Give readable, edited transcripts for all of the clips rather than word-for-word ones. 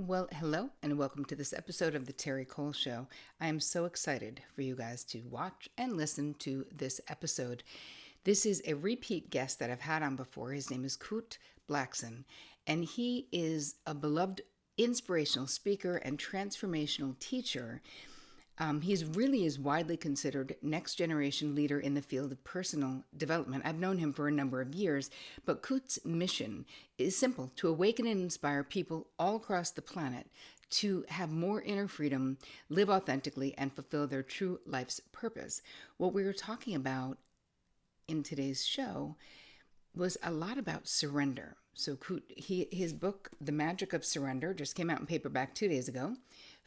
Well, hello and welcome to this episode of the Terri Cole Show. I am so excited for you guys to watch and listen to this episode. This is a repeat guest that I've had on before. His name is Kute Blackson, and he is a beloved inspirational speaker and transformational teacher. He's really is widely considered next generation leader in the field of personal development. I've known him for a number of years, but Kute's mission is simple: to awaken and inspire people all across the planet to have more inner freedom, live authentically, and fulfill their true life's purpose. What we were talking about in today's show was a lot about surrender. So his book, The Magic of Surrender, just came out in paperback 2 days ago.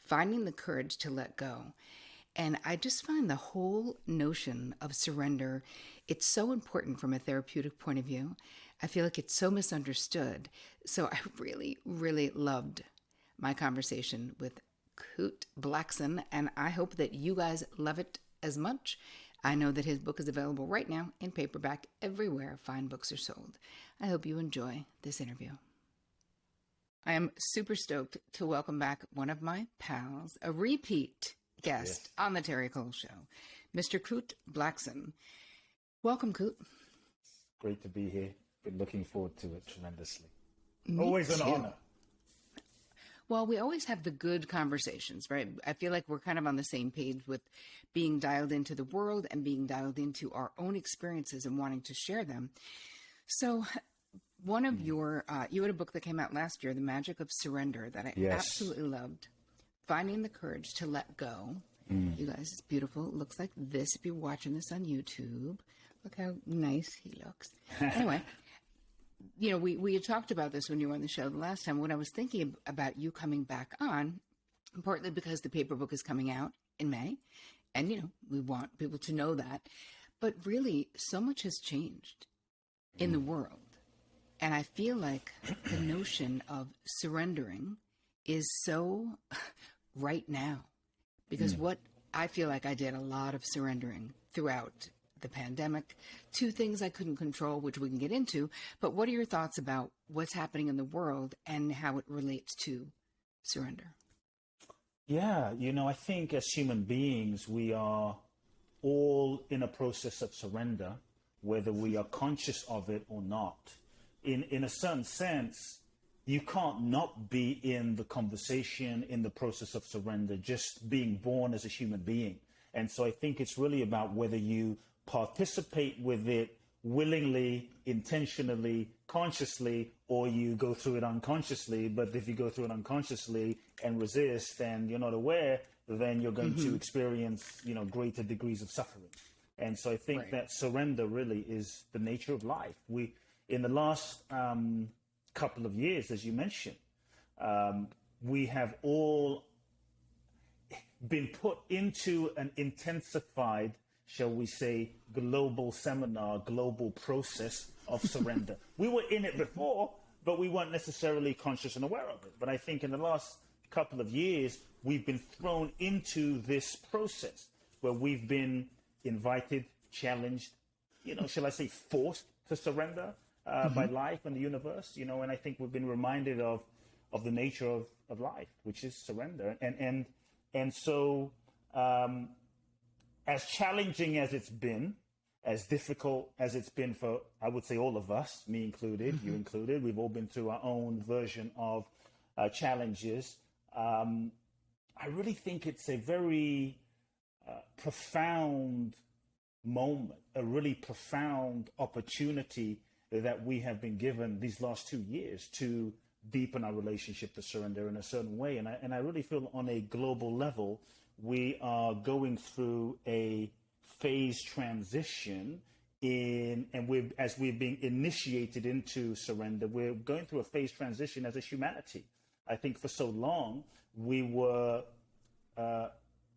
Finding the courage to let go. And I just find the whole notion of surrender, it's so important from a therapeutic point of view. I feel like it's so misunderstood. So I really, really loved my conversation with Kute Blackson, and I hope that you guys love it as much. I know that his book is available right now in paperback everywhere fine books are sold. I hope you enjoy this interview. I am super stoked to welcome back one of my pals, a repeat guest on the Terri Cole Show, Mr. Kute Blackson. Welcome, Kute. Great to be here. Been looking forward to it tremendously. Me always too. an honor. Well, we always have the good conversations, right? I feel like we're kind of on the same page with being dialed into the world and being dialed into our own experiences and wanting to share them. So one of your, you had a book that came out last year, The Magic of Surrender, that I absolutely loved. Finding the courage to let go. You guys, it's beautiful. It looks like this if you're watching this on YouTube. Look how nice he looks. Anyway, we had talked about this when you were on the show the last time. When I was thinking about you coming back on, partly because the paper book is coming out in May, and, we want people to know that. But really, so much has changed in the world. And I feel like the notion of surrendering is so right now, because what I feel like I did a lot of surrendering throughout the pandemic to things I couldn't control, which we can get into. But what are your thoughts about what's happening in the world and how it relates to surrender? Yeah, I think as human beings, we are all in a process of surrender, whether we are conscious of it or not. In a certain sense, you can't not be in the conversation, in the process of surrender, just being born as a human being. And so I think it's really about whether you participate with it willingly, intentionally, consciously, or you go through it unconsciously. But if you go through it unconsciously and resist and you're not aware, then you're going to experience, greater degrees of suffering. And so I think that surrender really is the nature of life. In the last couple of years, as you mentioned, we have all been put into an intensified, shall we say, global seminar, global process of surrender. We were in it before, but we weren't necessarily conscious and aware of it. But I think in the last couple of years, we've been thrown into this process where we've been invited, challenged, shall I say, forced to surrender by life and the universe, and I think we've been reminded of the nature of life, which is surrender. And so as challenging as it's been, as difficult as it's been for, I would say, all of us, me included, you included, we've all been through our own version of challenges. I really think it's a very profound moment, a really profound opportunity that we have been given these last 2 years to deepen our relationship to surrender in a certain way. And I really feel on a global level, we are going through a phase transition as we're being initiated into surrender, we're going through a phase transition as a humanity. I think for so long, we were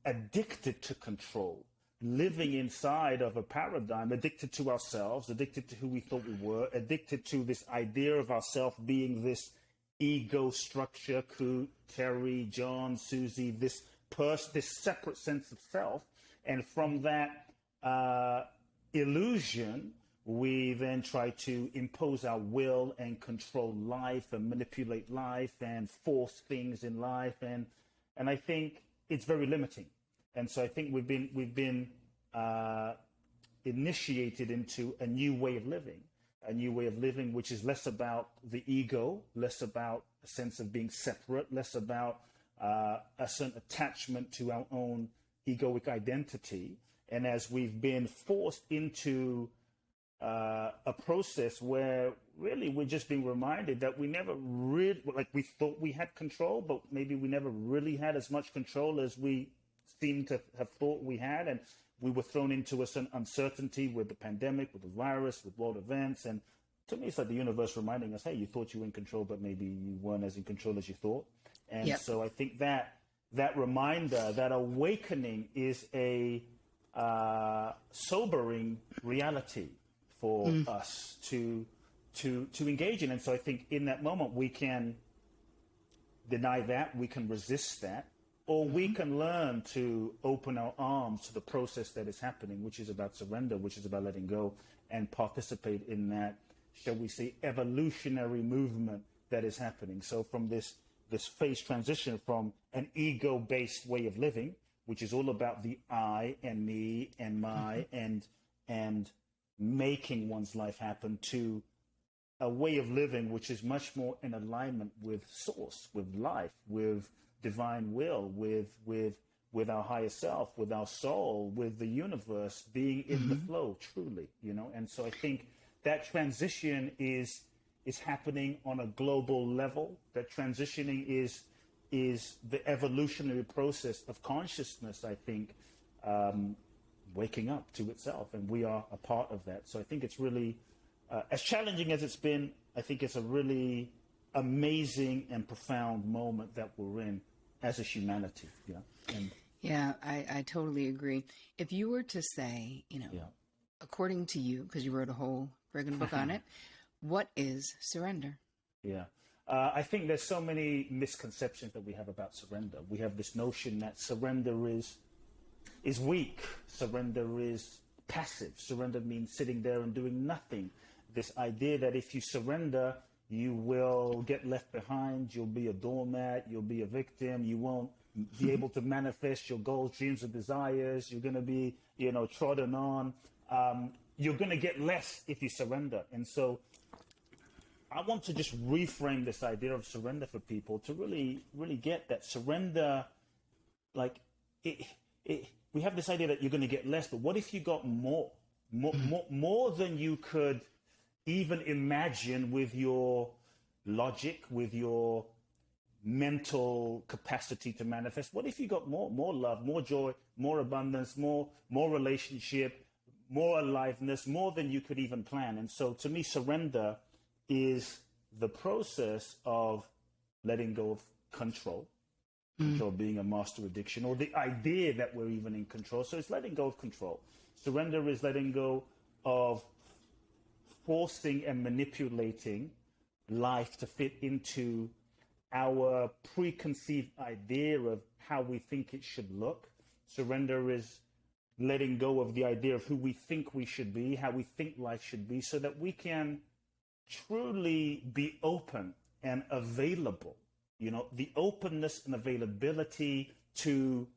addicted to control, living inside of a paradigm, addicted to ourselves, addicted to who we thought we were, addicted to this idea of ourselves being this ego structure, Kute, Terri, John, Susie, this separate sense of self. And from that illusion, We then try to impose our will and control life and manipulate life and force things in life. And I think it's very limiting. And so I think we've been initiated into a new way of living, which is less about the ego, less about a sense of being separate, less about a certain attachment to our own egoic identity. And as we've been forced into a process where really we're just being reminded that we never really, like we thought we had control, but maybe we never really had as much control as we seem to have thought we had. And we were thrown into a certain uncertainty with the pandemic, with the virus, with world events. And to me, it's like the universe reminding us, hey, you thought you were in control, but maybe you weren't as in control as you thought. And so I think that reminder, that awakening is a sobering reality for us to engage in. And so I think in that moment, we can deny that, we can resist that, or we can learn to open our arms to the process that is happening, which is about surrender, which is about letting go, and participate in that, shall we say, evolutionary movement that is happening. So from this phase transition from an ego-based way of living, which is all about the I and me and my and making one's life happen, to a way of living which is much more in alignment with source, with life, with divine will, with our higher self, with our soul, with the universe, being in the flow truly, And so I think that transition is happening on a global level. That transitioning is the evolutionary process of consciousness, I think, waking up to itself, and we are a part of that. So I think it's really, as challenging as it's been, I think it's a really amazing and profound moment that we're in as a humanity. I totally agree. If you were to say, according to you, because you wrote a whole friggin' book on it, what is surrender? I think there's so many misconceptions that we have about surrender. We have this notion that surrender is weak. Surrender is passive. Surrender means sitting there and doing nothing. This idea that if you surrender, you will get left behind, you'll be a doormat, you'll be a victim, you won't be able to manifest your goals, dreams, and desires, you're going to be, trodden on. You're going to get less if you surrender. And so I want to just reframe this idea of surrender for people to really, really get that surrender, like we have this idea that you're going to get less, but what if you got more than you could even imagine with your logic, with your mental capacity to manifest? What if you got more love, more joy, more abundance, more relationship, more aliveness, more than you could even plan? And so to me, surrender is the process of letting go of control being a master addiction, or the idea that we're even in control. So it's letting go of control. Surrender is letting go of forcing and manipulating life to fit into our preconceived idea of how we think it should look. Surrender is letting go of the idea of who we think we should be, how we think life should be, so that we can truly be open and available. The openness and availability to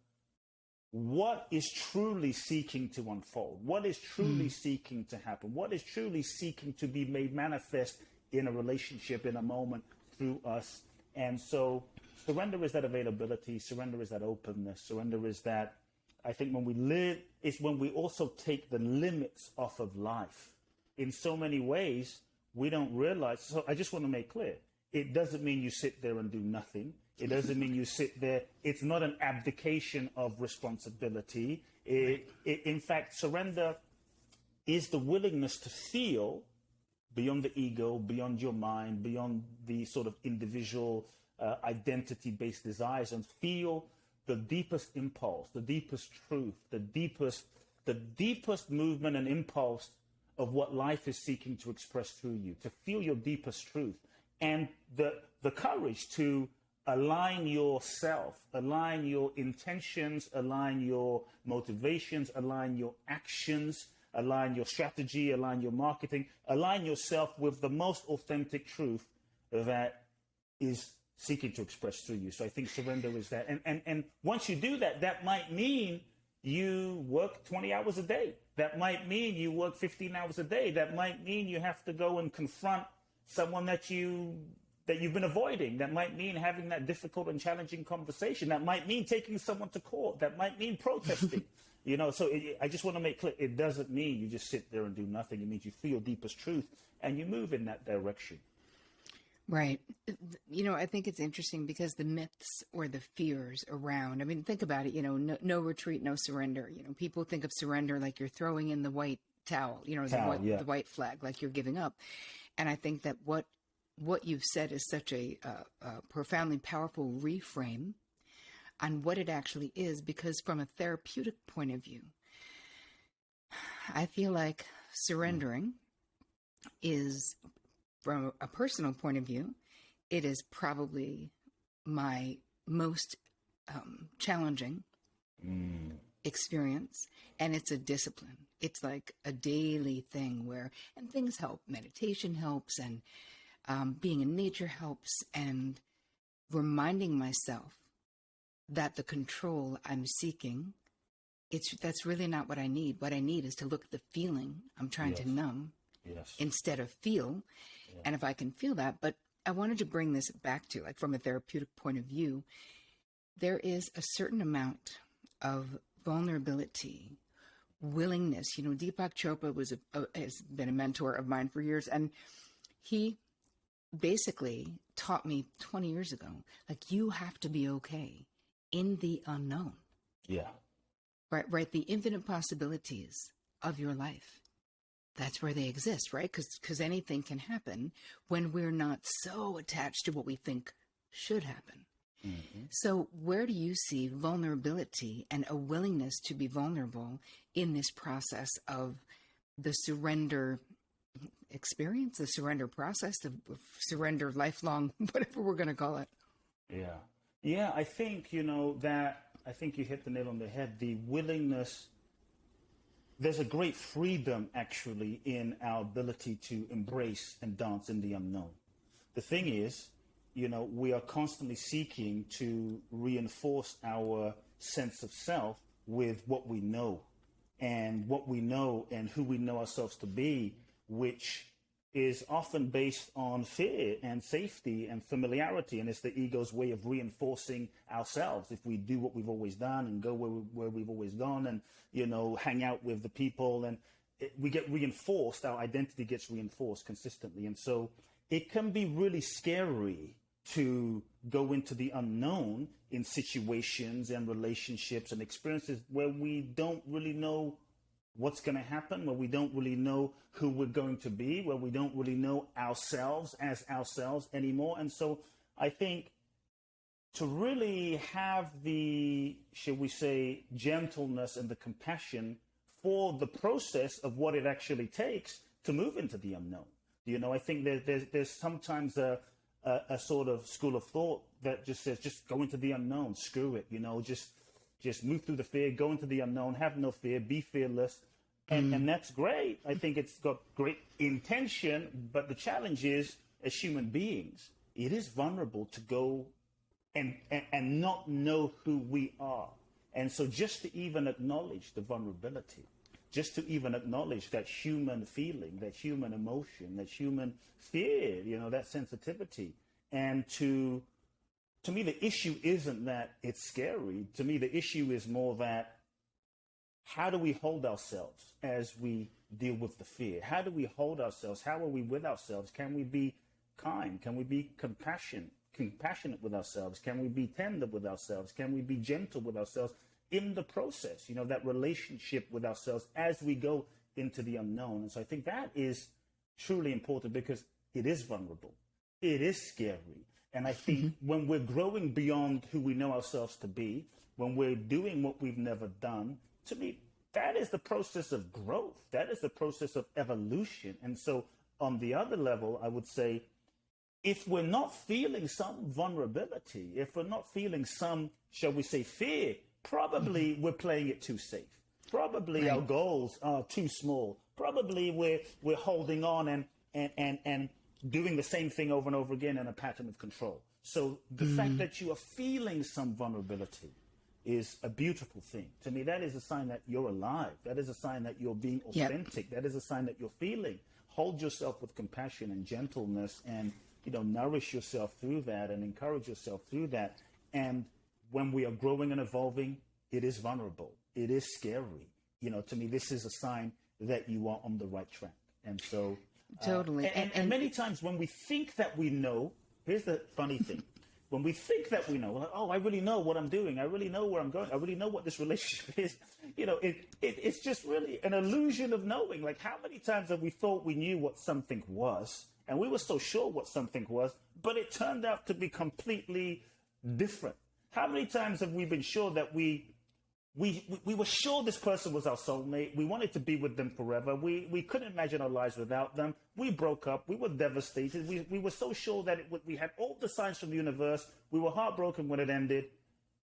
what is truly seeking to unfold, what is truly seeking to happen, what is truly seeking to be made manifest in a relationship, in a moment, through us. And so surrender is that availability, surrender is that openness, surrender is that, I think when we live, it's when we also take the limits off of life. In so many ways, we don't realize. So I just want to make clear, it doesn't mean you sit there and do nothing. It doesn't mean you sit there. It's not an abdication of responsibility. In fact, surrender is the willingness to feel beyond the ego, beyond your mind, beyond the sort of individual identity-based desires, and feel the deepest impulse, the deepest truth, the deepest movement and impulse of what life is seeking to express through you, to feel your deepest truth, and the courage to align yourself, align your intentions, align your motivations, align your actions, align your strategy, align your marketing, align yourself with the most authentic truth that is seeking to express through you. So I think surrender is that. And once you do that, that might mean you work 20 hours a day. That might mean you work 15 hours a day. That might mean you have to go and confront someone that you've been avoiding. That might mean having that difficult and challenging conversation. That might mean taking someone to court. That might mean protesting. So I just want to make clear, it doesn't mean you just sit there and do nothing. It means you feel deepest truth and you move in that direction. Right. I think it's interesting because the myths or the fears around, I mean, think about it, no retreat, no surrender. People think of surrender like you're throwing in the white towel, the white flag, like you're giving up. And I think that what you've said is such a profoundly powerful reframe on what it actually is, because from a therapeutic point of view, I feel like surrendering is, from a personal point of view, it is probably my most challenging experience. And it's a discipline. It's like a daily thing and things help. Meditation helps, and being in nature helps, and reminding myself that the control I'm seeking, that's really not what I need. What I need is to look at the feeling I'm trying to numb instead of feel. Yeah. And if I can feel that, but I wanted to bring this back to, like, from a therapeutic point of view, there is a certain amount of vulnerability, willingness. Deepak Chopra has been a mentor of mine for years, and he basically taught me 20 years ago, like, you have to be okay in the unknown. Yeah. Right. The infinite possibilities of your life. That's where they exist, right? Because anything can happen when we're not so attached to what we think should happen. Mm-hmm. So where do you see vulnerability and a willingness to be vulnerable in this process of the surrender experience, the surrender process, the surrender lifelong, whatever we're going to call it? Yeah. Yeah, I think, I think you hit the nail on the head. The willingness, there's a great freedom actually in our ability to embrace and dance in the unknown. The thing is, we are constantly seeking to reinforce our sense of self with what we know and who we know ourselves to be, which is often based on fear and safety and familiarity. And it's the ego's way of reinforcing ourselves. If we do what we've always done and go where we've always gone and, hang out with the people, and we get reinforced, our identity gets reinforced consistently. And so it can be really scary to go into the unknown in situations and relationships and experiences where we don't really know what's going to happen, where we don't really know who we're going to be, where we don't really know ourselves as ourselves anymore. And so I think to really have the, shall we say, gentleness and the compassion for the process of what it actually takes to move into the unknown. I think there's sometimes a sort of school of thought that just says, just go into the unknown, screw it, just move through the fear, go into the unknown, have no fear, be fearless. And that's great. I think it's got great intention, but the challenge is, as human beings, it is vulnerable to go and not know who we are. And so just to even acknowledge the vulnerability, just to even acknowledge that human feeling, that human emotion, that human fear, that sensitivity. And to me, the issue isn't that it's scary. To me, the issue is more that, how do we hold ourselves as we deal with the fear? How do we hold ourselves? How are we with ourselves? Can we be kind? Can we be compassionate with ourselves? Can we be tender with ourselves? Can we be gentle with ourselves in the process? That relationship with ourselves as we go into the unknown. And so I think that is truly important because it is vulnerable. It is scary. And I think when we're growing beyond who we know ourselves to be, when we're doing what we've never done, to me, that is the process of growth. That is the process of evolution. And so on the other level, I would say, if we're not feeling some vulnerability, if we're not feeling some, shall we say, fear, probably we're playing it too safe. Probably our Right. goals are too small. Probably we're holding on and doing the same thing over and over again in a pattern of control. So the fact that you are feeling some vulnerability is a beautiful thing. To me, that is a sign that you're alive. That is a sign that you're being Yep. authentic. That is a sign that you're feeling. Hold yourself with compassion and gentleness, and nourish yourself through that and encourage yourself through that. And when we are growing and evolving, it is vulnerable. It is scary. To me, this is a sign that you are on the right track. And so, Totally. and many times when we think that we know, here's the funny thing. When we think that we know, we're like, oh, I really know what I'm doing. I really know where I'm going. I really know what this relationship is. It's just really an illusion of knowing. Like, how many times have we thought we knew what something was, and we were so sure what something was, but it turned out to be completely different? How many times have we been sure that we were sure this person was our soulmate? We wanted to be with them forever. We couldn't imagine our lives without them. We broke up. We were devastated. We were so sure that we had all the signs from the universe. We were heartbroken when it ended.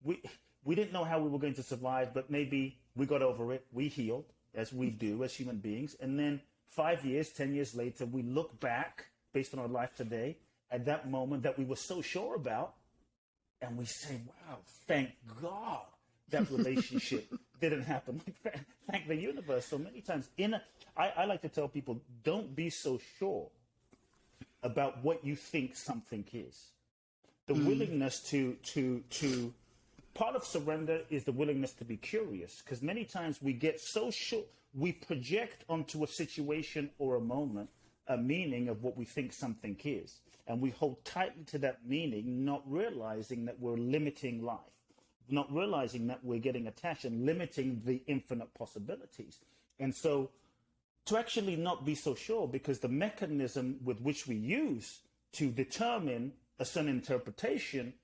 We didn't know how we were going to survive, but maybe we got over it. We healed, as we do as human beings. And then 5 years, 10 years later, we look back based on our life today at that moment that we were so sure about, and we say, wow, thank God that relationship didn't happen. Thank the universe. So many times I like to tell people, don't be so sure about what you think something is. The willingness to part of surrender is the willingness to be curious, because many times we get so sure, we project onto a situation or a moment a meaning of what we think something is. And we hold tightly to that meaning, not realizing that we're limiting life, not realizing that we're getting attached and limiting the infinite possibilities. And so to actually not be so sure, because the mechanism with which we use to determine a certain interpretation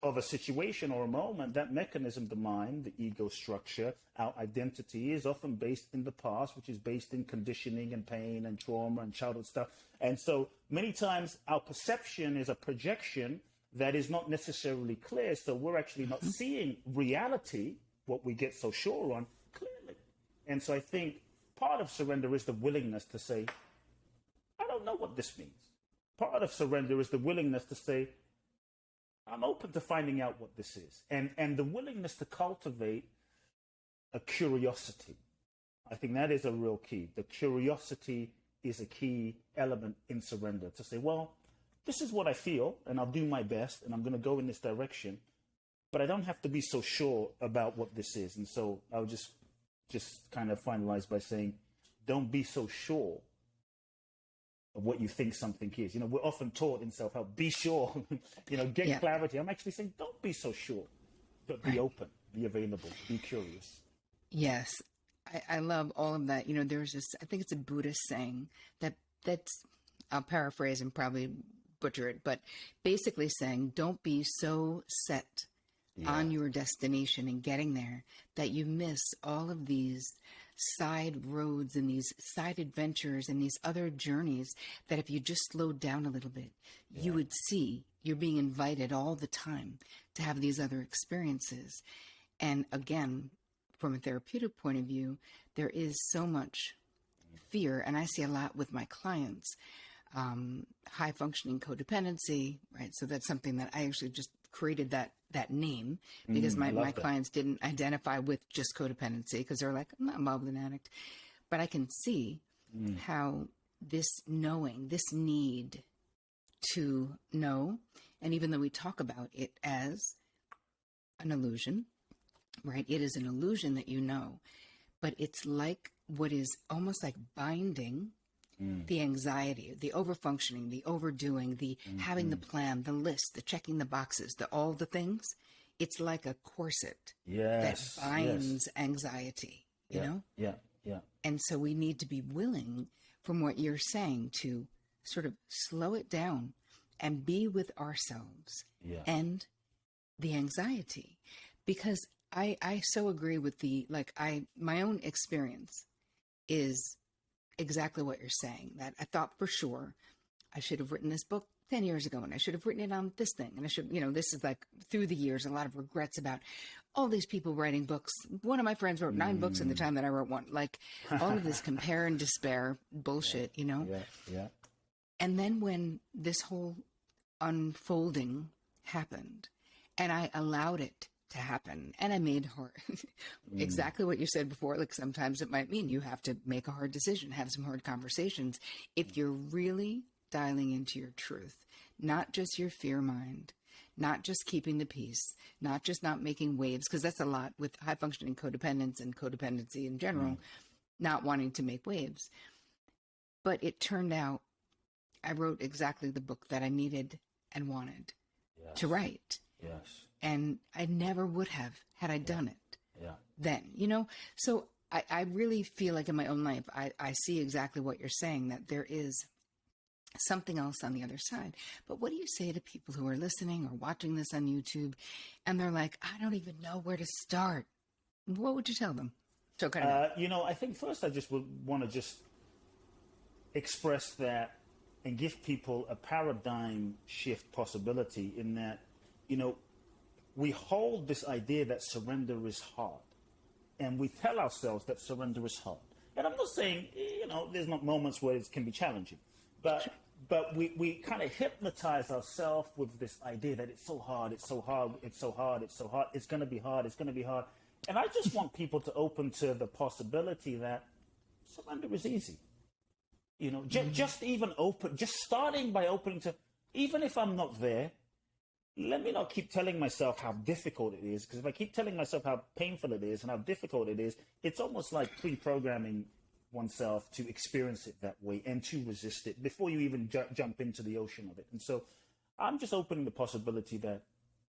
of a situation or a moment, that mechanism, the mind, the ego structure, our identity, is often based in the past, which is based in conditioning and pain and trauma and childhood stuff. And so many times our perception is a projection that is not necessarily clear. So we're actually not seeing reality, what we get so sure on, clearly. And so I think part of surrender is the willingness to say, I don't know what this means. Part of surrender is the willingness to say, I'm open to finding out what this is. And the willingness to cultivate a curiosity. I think that is a real key. The curiosity is a key element in surrender, to say, well, this is what I feel, and I'll do my best, and I'm going to go in this direction, but I don't have to be so sure about what this is. And so I'll just kind of finalize by saying, don't be so sure of what you think something is. We're often taught in self-help, be sure, get clarity. I'm actually saying, don't be so sure, but be open, be available, be curious. Yes. I love all of that. There's this, I think it's a Buddhist saying that's, I'll paraphrase and probably butcher it, but basically saying, don't be so set on your destination and getting there that you miss all of these side roads and these side adventures and these other journeys that if you just slowed down a little bit, you would see you're being invited all the time to have these other experiences. And again, from a therapeutic point of view, there is so much fear, and I see a lot with my clients, high functioning codependency, right? So that's something that I actually just created that name because my clients didn't identify with just codependency, because they're like, I'm not involved with an addict. But I can see how this knowing, this need to know, and even though we talk about it as an illusion, right? It is an illusion that you know, but it's like what is almost like binding the anxiety, the overfunctioning, the overdoing, the having the plan, the list, the checking the boxes, all the things. It's like a corset that binds anxiety, you know? Yeah. And so we need to be willing, from what you're saying, to sort of slow it down and be with ourselves and the anxiety. Because I so agree with my own experience is exactly what you're saying, that I thought for sure I should have written this book 10 years ago, and I should have written it on this thing. And I should, this is like through the years, a lot of regrets about all these people writing books. One of my friends wrote 9 books in the time that I wrote one. Like all of this compare and despair bullshit, you know? Yeah, yeah. And then when this whole unfolding happened and I allowed it to happen and I made hard, exactly what you said before. Like sometimes it might mean you have to make a hard decision, have some hard conversations. If you're really dialing into your truth, not just your fear mind, not just keeping the peace, not just not making waves, because that's a lot with high functioning codependence and codependency in general, not wanting to make waves. But it turned out I wrote exactly the book that I needed and wanted to write. Yes. And I never would have had I done it then, you know? So I really feel like in my own life, I see exactly what you're saying, that there is something else on the other side. But what do you say to people who are listening or watching this on YouTube and they're like, I don't even know where to start? What would you tell them? So kind of, you know, I think first I just would want to just express that and give people a paradigm shift possibility in that, you know, we hold this idea that surrender is hard. And we tell ourselves that surrender is hard. And I'm not saying, you know, there's not moments where it can be challenging. But we kind of hypnotize ourselves with this idea that it's so hard, it's so hard, it's so hard, it's so hard, it's going to be hard, it's going to be hard. And I just want people to open to the possibility that surrender is easy. You know, just even open, just starting by opening to, even if I'm not there, let me not keep telling myself how difficult it is, because if I keep telling myself how painful it is and how difficult it is, it's almost like pre-programming oneself to experience it that way and to resist it before you even jump into the ocean of it. And so I'm just opening the possibility that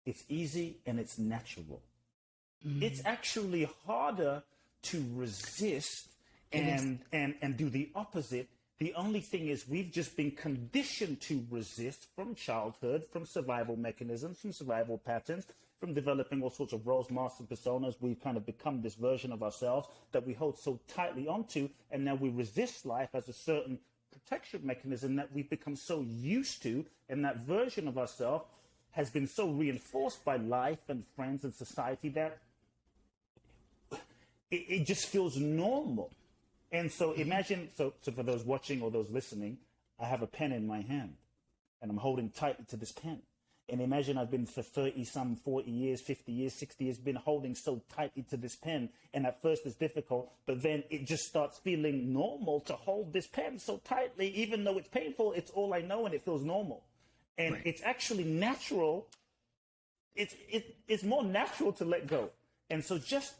it's easy and it's natural. It's actually harder to resist and do the opposite. The only thing is we've just been conditioned to resist from childhood, from survival mechanisms, from survival patterns, from developing all sorts of roles, masks, and personas. We've kind of become this version of ourselves that we hold so tightly onto, and now we resist life as a certain protection mechanism that we've become so used to, and that version of ourselves has been so reinforced by life and friends and society that it just feels normal. And so imagine, so for those watching or those listening, I have a pen in my hand and I'm holding tightly to this pen. And imagine I've been for 30 some 40 years, 50 years, 60 years, been holding so tightly to this pen. And at first it's difficult, but then it just starts feeling normal to hold this pen so tightly, even though it's painful, it's all I know and it feels normal. And it's actually natural. It's more natural to let go. And so just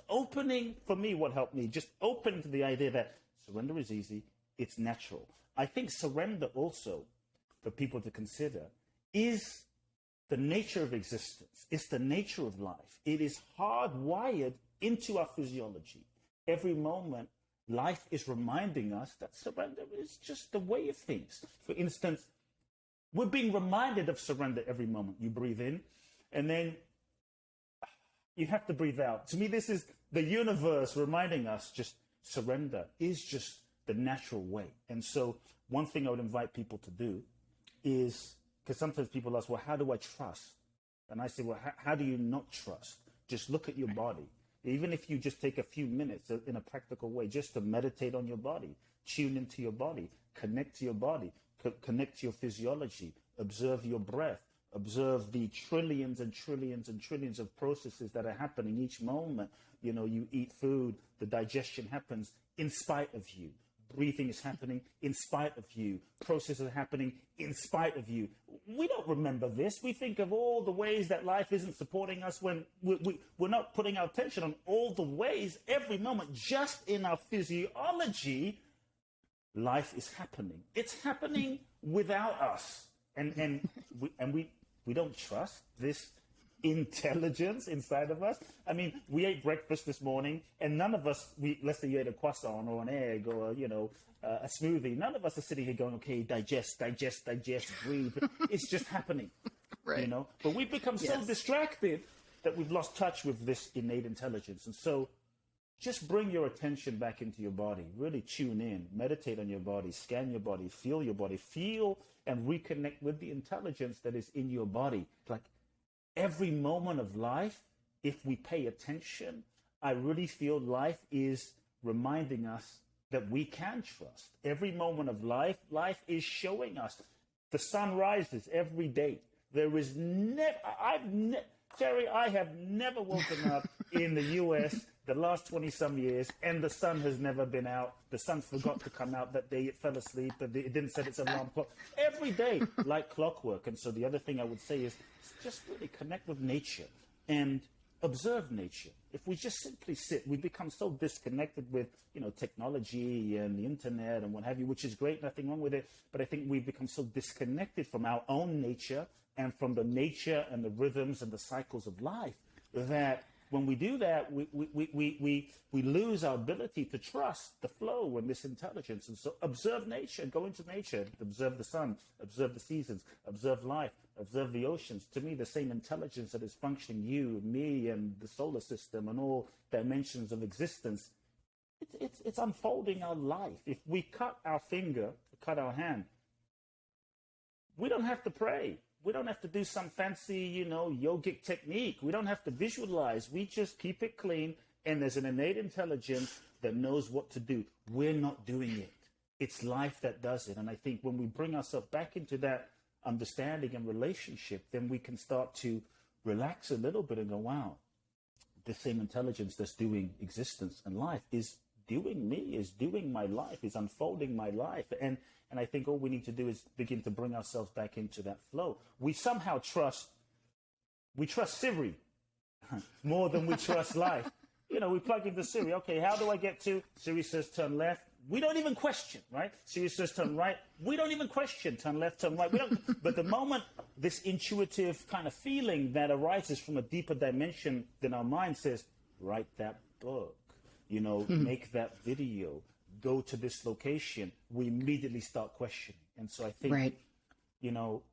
opening, for me, what helped me, just open to the idea that surrender is easy, it's natural. I think surrender also, for people to consider, is the nature of existence. It's the nature of life. It is hardwired into our physiology. Every moment, life is reminding us that surrender is just the way of things. For instance, we're being reminded of surrender every moment. You breathe in, and then you have to breathe out. To me, this is the universe reminding us just surrender is just the natural way. And so one thing I would invite people to do is, because sometimes people ask, well, how do I trust? And I say, well, how do you not trust? Just look at your body. Even if you just take a few minutes in a practical way, just to meditate on your body, tune into your body, connect to your body, connect to your physiology, observe your breath, observe the trillions and trillions and trillions of processes that are happening each moment. You know, you eat food, the digestion happens in spite of you. Breathing is happening in spite of you. Processes are happening in spite of you. We don't remember this. We think of all the ways that life isn't supporting us when we're not putting our attention on all the ways every moment, just in our physiology, life is happening. It's happening without us. And we don't trust this intelligence inside of us. I mean, we ate breakfast this morning, and none of us, let's say you ate a croissant or an egg or, a smoothie, none of us are sitting here going, okay, digest, breathe. It's just happening, right. But we've become so distracted that we've lost touch with this innate intelligence. And so just bring your attention back into your body, really tune in, meditate on your body, scan your body, feel and reconnect with the intelligence that is in your body. Like every moment of life if we pay attention, I really feel life is reminding us that we can trust. Every moment of life, life is showing us. The sun rises every day. There is never, Terry, I have never woken up in the US the last 20 some years and the sun has never been out. The sun forgot to come out that day. It fell asleep. It didn't set its alarm clock. Every day, like clockwork. And so the other thing I would say is just really connect with nature and observe nature. If we just simply sit, we become so disconnected with, technology and the internet and what have you, which is great, nothing wrong with it. But I think we've become so disconnected from our own nature and from the nature and the rhythms and the cycles of life that when we do that, we lose our ability to trust the flow and this intelligence. And so observe nature, go into nature, observe the sun, observe the seasons, observe life, observe the oceans. To me, the same intelligence that is functioning you, me, and the solar system and all dimensions of existence, it's unfolding our life. If we cut our finger, cut our hand, we don't have to pray. We don't have to do some fancy, yogic technique. We don't have to visualize. We just keep it clean, and there's an innate intelligence that knows what to do. We're not doing it. It's life that does it. And I think when we bring ourselves back into that understanding and relationship, then we can start to relax a little bit and go, wow, the same intelligence that's doing existence and life is doing me, is doing my life, is unfolding my life. And I think all we need to do is begin to bring ourselves back into that flow. We somehow trust Siri more than we trust life. We plug into Siri. Okay, how do I get to? Siri says turn left. We don't even question, right? Siri says turn right. We don't even question turn left, turn right. We don't. But the moment this intuitive kind of feeling that arises from a deeper dimension than our mind says, write that book, make that video, go to this location, we immediately start questioning. And so I think, right.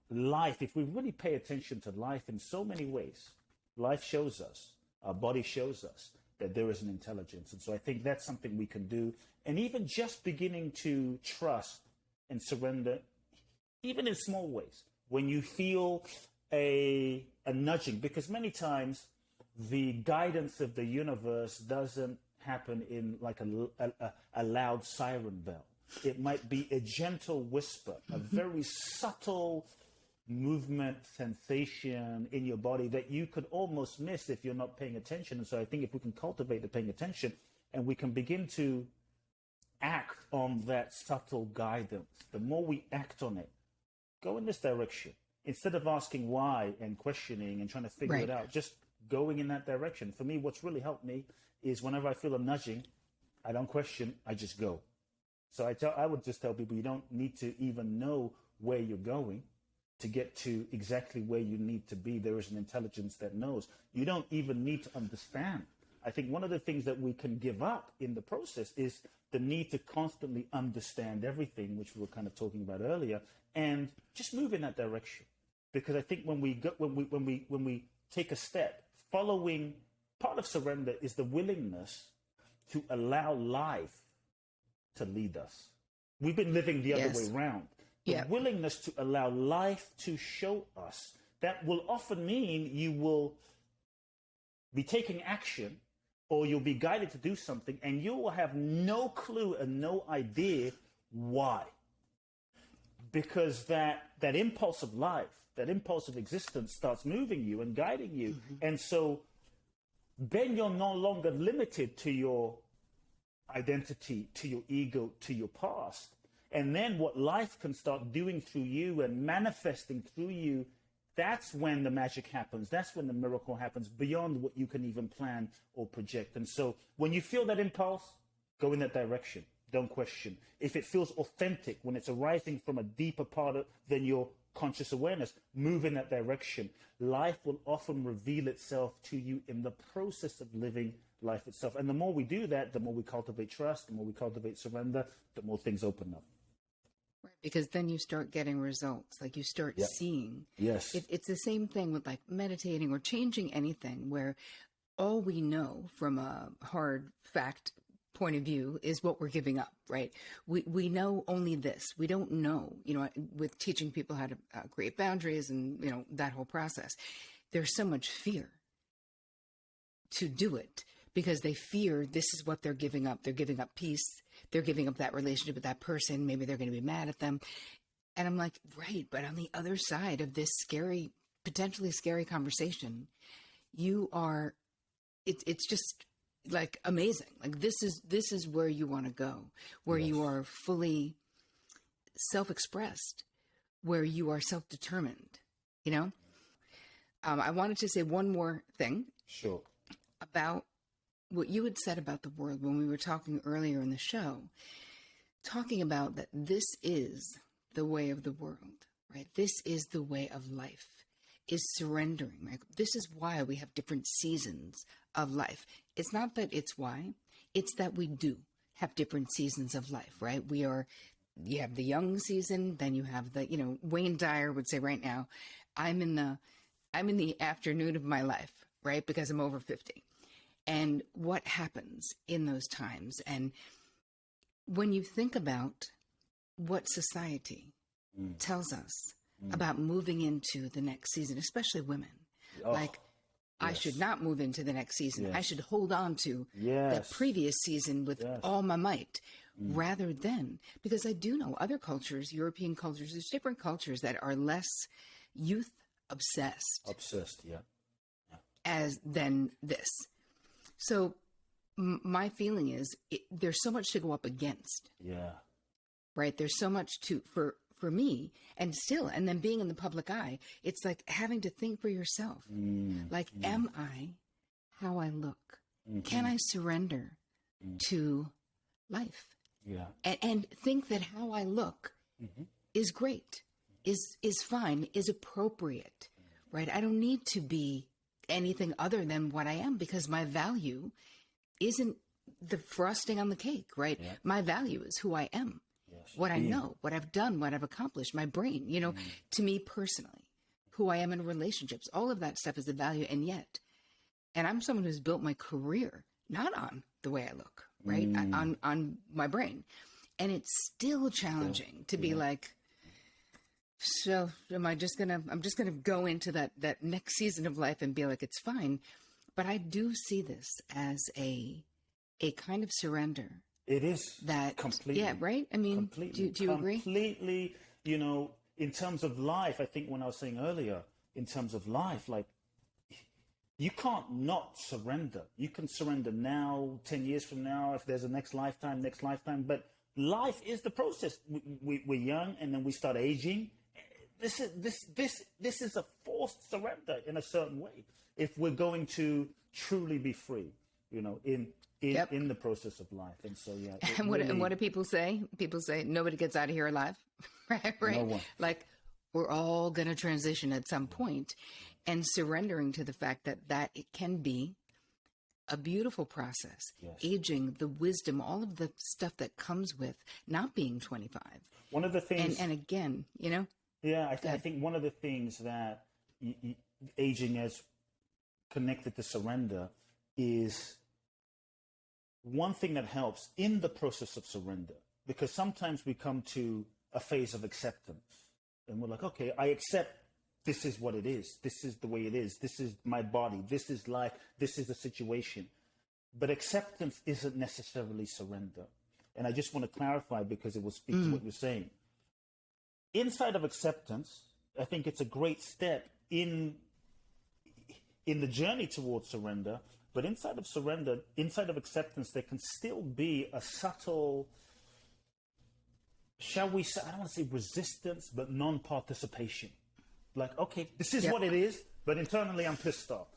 Life, if we really pay attention to life in so many ways, life shows us, our body shows us that there is an intelligence. And so I think that's something we can do. And even just beginning to trust and surrender, even in small ways, when you feel a nudging, because many times the guidance of the universe doesn't happen in like a loud siren bell. It might be a gentle whisper, a very subtle movement, sensation in your body that you could almost miss if you're not paying attention. And so I think if we can cultivate the paying attention and we can begin to act on that subtle guidance, the more we act on it, go in this direction. Instead of asking why and questioning and trying to figure it out, just going in that direction. For me, what's really helped me is whenever I feel a nudging, I don't question, I just go. So I would just tell people you don't need to even know where you're going to get to exactly where you need to be. There is an intelligence that knows. You don't even need to understand. I think one of the things that we can give up in the process is the need to constantly understand everything, which we were kind of talking about earlier, and just move in that direction. Because I think when we take a step, following part of surrender is the willingness to allow life to lead us. We've been living the other way around. The willingness to allow life to show us. That will often mean you will be taking action or you'll be guided to do something and you will have no clue and no idea why. Because that impulse of life, that impulse of existence starts moving you and guiding you. Mm-hmm. And so then you're no longer limited to your identity, to your ego, to your past. And then what life can start doing through you and manifesting through you, that's when the magic happens. That's when the miracle happens beyond what you can even plan or project. And so when you feel that impulse, go in that direction. Don't question. If it feels authentic, when it's arising from a deeper part than your conscious awareness, move in that direction. Life will often reveal itself to you in the process of living life itself. And the more we do that, the more we cultivate trust, the more we cultivate surrender, the more things open up. Right, because then you start getting results, like you start seeing. Yes. It's the same thing with like meditating or changing anything where all we know from a hard fact point of view is what we're giving up, right? We know only this. We don't know, with teaching people how to create boundaries and, that whole process, there's so much fear. to do it because they fear this is what they're giving up. They're giving up peace. They're giving up that relationship with that person. Maybe they're going to be mad at them. And I'm like, right. But on the other side of this scary, potentially scary conversation, it's just like amazing. Like this is where you want to go, where you are fully self-expressed, where you are self-determined, you know? I wanted to say one more thing. Sure. About what you had said about the world when we were talking earlier in the show, talking about that this is the way of the world, right? This is the way of life, is surrendering, right? This is why we have different seasons of life. It's not that it's why, it's that we do have different seasons of life, right? You have the young season, then you have the, Wayne Dyer would say right now, I'm in the afternoon of my life, right? Because I'm over 50. And what happens in those times? And when you think about what society tells us about moving into the next season, especially women, I should not move into the next season. I should hold on to the previous season with all my might rather than, because I do know other cultures, European cultures, there's different cultures that are less youth obsessed. Than this. So my feeling is there's so much to go up against. Right. There's so much for me and then being in the public eye, it's like having to think for yourself. Am I how I look? Can I surrender to life? And think that how I look is great, is fine, is appropriate, right? I don't need to be anything other than what I am because my value isn't the frosting on the cake, right? My value is who I am, what I know, what I've done, what I've accomplished, my brain, to me personally, who I am in relationships, all of that stuff is the value. And I'm someone who's built my career, not on the way I look, right? On my brain. And it's still challenging to be like, so I'm just going to go into that next season of life and be like, it's fine. But I do see this as a kind of surrender. It is that completely. Yeah. Right. I mean, do you agree? Completely. In terms of life, I think when I was saying earlier, in terms of life, like you can't not surrender. You can surrender now, 10 years from now, if there's a next lifetime, but life is the process. We're young and then we start aging. This is a forced surrender in a certain way. If we're going to truly be free, in the process of life. And so, And what do people say? People say nobody gets out of here alive, right? No one. Like we're all going to transition at some point, and surrendering to the fact that it can be a beautiful process. Aging, the wisdom, all of the stuff that comes with not being 25. One of the things, and again, I think one of the things that aging as connected to surrender is one thing that helps in the process of surrender, because sometimes we come to a phase of acceptance and we're like, okay, I accept this is what it is. This is the way it is. This is my body. This is life. This is the situation. But acceptance isn't necessarily surrender. And I just want to clarify because it will speak to what you're saying. Inside of acceptance, I think it's a great step in the journey towards surrender. But inside of surrender, inside of acceptance, there can still be a subtle, shall we say, I don't want to say resistance, but non-participation. Like, okay, this is what it is, but internally I'm pissed off.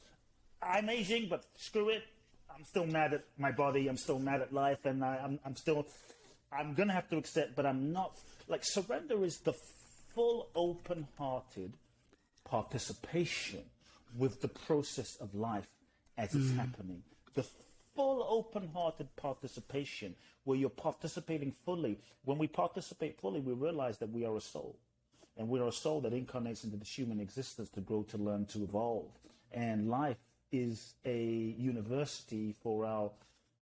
I'm aging, but screw it. I'm still mad at my body. I'm still mad at life. And I'm going to have to accept, but I'm not. Like, surrender is the full open-hearted participation with the process of life as it's happening. The full open-hearted participation where you're participating fully. When we participate fully, we realize that we are a soul. And we are a soul that incarnates into this human existence to grow, to learn, to evolve. And life is a university for our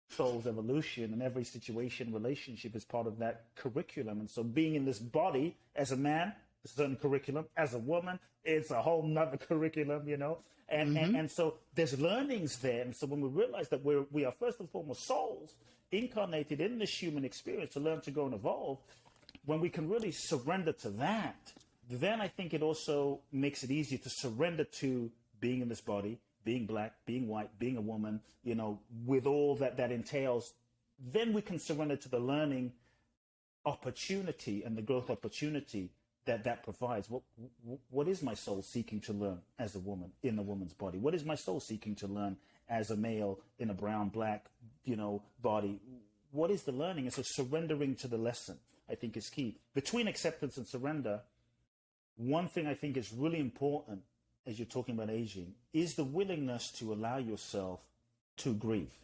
soul's evolution, and every situation, relationship is part of that curriculum. And so being in this body as a man, a certain curriculum. As a woman, it's a whole nother curriculum, you know. And so there's learnings there. And so when we realize that we are first and foremost souls incarnated in this human experience to learn, to grow, and evolve, when we can really surrender to that, then I think it also makes it easier to surrender to being in this body, being black, being white, being a woman, you know, with all that entails. Then we can surrender to the learning opportunity and the growth opportunity that provides. What is my soul seeking to learn as a woman in a woman's body? What is my soul seeking to learn as a male in a brown, black, you know, body? What is the learning? And so surrendering to the lesson, I think, is key. Between acceptance and surrender, one thing I think is really important as you're talking about aging is the willingness to allow yourself to grieve,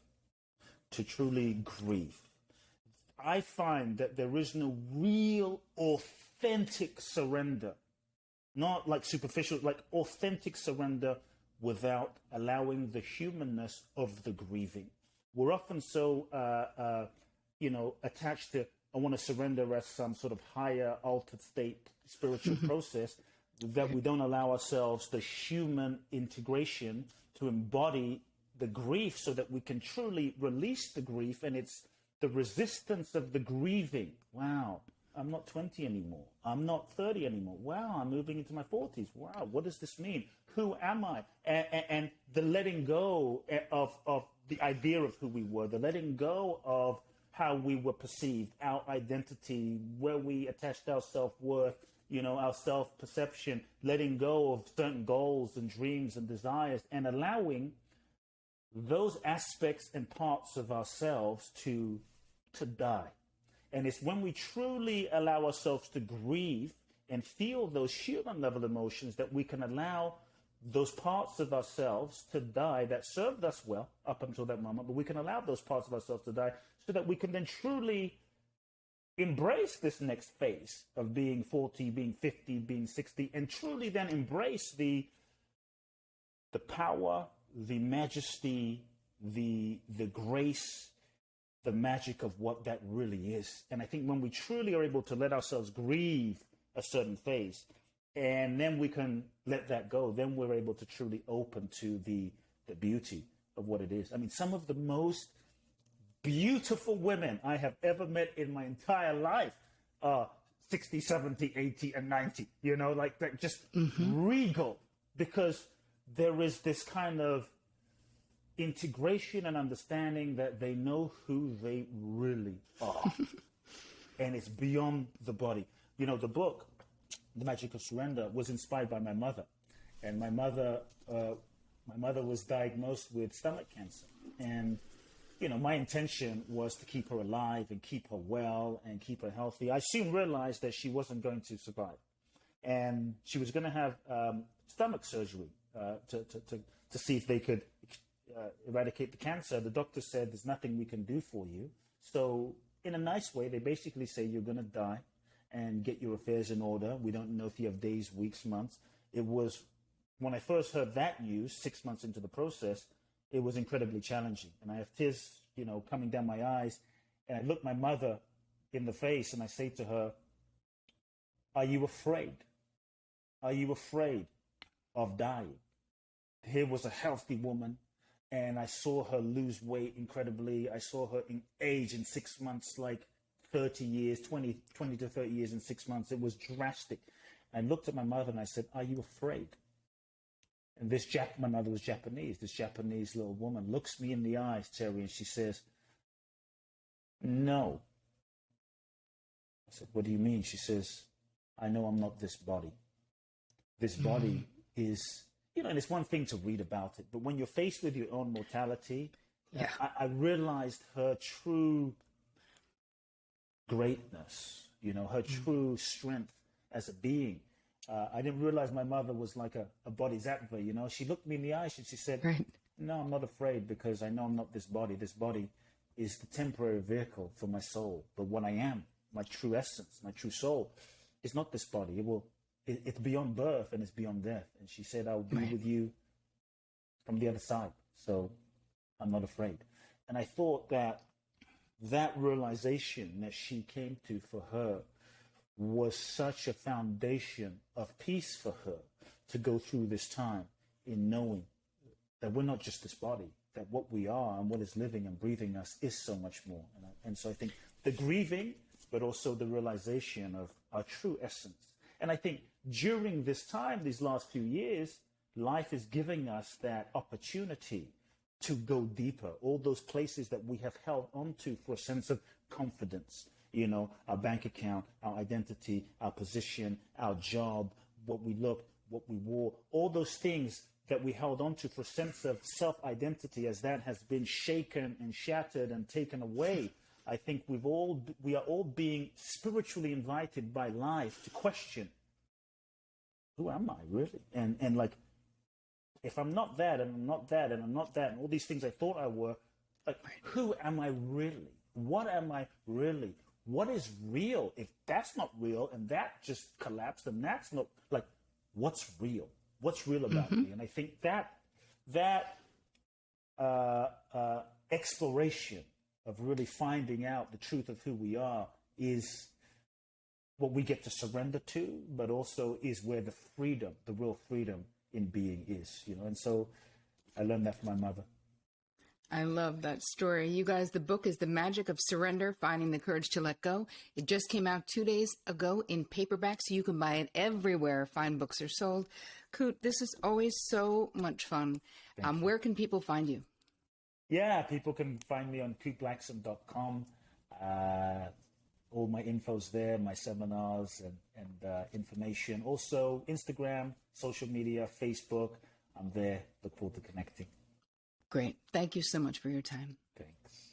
to truly grieve. I find that there is no real authentic surrender, not like superficial, like authentic surrender without allowing the humanness of the grieving. We're often so, attached to, I want to surrender as some sort of higher altered state spiritual process that we don't allow ourselves the human integration to embody the grief so that we can truly release the grief. And it's the resistance of the grieving. Wow, I'm not 20 anymore. I'm not 30 anymore. Wow, I'm moving into my 40s. Wow, what does this mean? Who am I? And the letting go of the idea of who we were, the letting go of how we were perceived, our identity, where we attached our self-worth, you know, our self-perception, letting go of certain goals and dreams and desires, and allowing those aspects and parts of ourselves to die. And it's when we truly allow ourselves to grieve and feel those human level emotions that we can allow those parts of ourselves to die that served us well up until that moment, but we can allow those parts of ourselves to die so that we can then truly embrace this next phase of being 40, being 50, being 60, and truly then embrace the power, the majesty, the grace, the magic of what that really is. And I think when we truly are able to let ourselves grieve a certain phase, and then we can let that go, then we're able to truly open to the beauty of what it is. I mean, some of the most beautiful women I have ever met in my entire life are 60, 70, 80, and 90, you know, like just regal, because there is this kind of integration and understanding that they know who they really are. And it's beyond the body. You know, the book, The Magic of Surrender, was inspired by my mother. And my mother was diagnosed with stomach cancer. And, you know, my intention was to keep her alive and keep her well and keep her healthy. I soon realized that she wasn't going to survive. And she was going to have stomach surgery to see if they could eradicate the cancer. The doctor said, there's nothing we can do for you. So in a nice way, they basically say you're going to die and get your affairs in order. We don't know if you have days, weeks, months. It was, when I first heard that news, 6 months into the process, it was incredibly challenging. And I have tears, you know, coming down my eyes. And I look my mother in the face and I say to her, are you afraid? Are you afraid of dying? Here was a healthy woman, and I saw her lose weight incredibly. I saw her age in 6 months, like 30 years, 20 to 30 years in 6 months. It was drastic. I looked at my mother and I said, are you afraid? And my mother was Japanese. This Japanese little woman looks me in the eyes, Terri, and she says, no. I said, what do you mean? She says, I know I'm not this body. This body is, you know, and it's one thing to read about it, but when you're faced with your own mortality, I realized her true greatness, you know, her true strength as a being. I didn't realize my mother was like a bodhisattva, you know. She looked me in the eyes and she said, right. No, I'm not afraid because I know I'm not this body. This body is the temporary vehicle for my soul. But what I am, my true essence, my true soul, is not this body. It's beyond birth and it's beyond death. And she said, I'll be with you from the other side. So I'm not afraid. And I thought that realization that she came to for her was such a foundation of peace for her to go through this time in knowing that we're not just this body, that what we are and what is living and breathing us is so much more. And so I think the grieving, but also the realization of our true essence. And I think during this time, these last few years, life is giving us that opportunity to go deeper, all those places that we have held onto for a sense of confidence, you know, our bank account, our identity, our position, our job, what we looked, what we wore, all those things that we held onto for a sense of self-identity, as that has been shaken and shattered and taken away. I think we are all being spiritually invited by life to question, who am I really? And like, if I'm not that, and I'm not that, and I'm not that, and all these things I thought I were, like, who am I really? What am I really? What is real? If that's not real, and that just collapsed, and that's not, like, what's real? What's real about me? And I think that exploration of really finding out the truth of who we are is what we get to surrender to, but also is where the freedom, the real freedom in being is, you know. And so I learned that from my mother. I love that story. You guys, the book is The Magic of Surrender, Finding the Courage to Let Go. It just came out 2 days ago in paperback, so you can buy it everywhere fine books are sold. Kute, this is always so much fun. Where can people find you? Yeah, people can find me on kuteblackson.com. All my info's there, my seminars and information. Also, Instagram, social media, Facebook. I'm there. Look forward to connecting. Great. Thank you so much for your time. Thanks.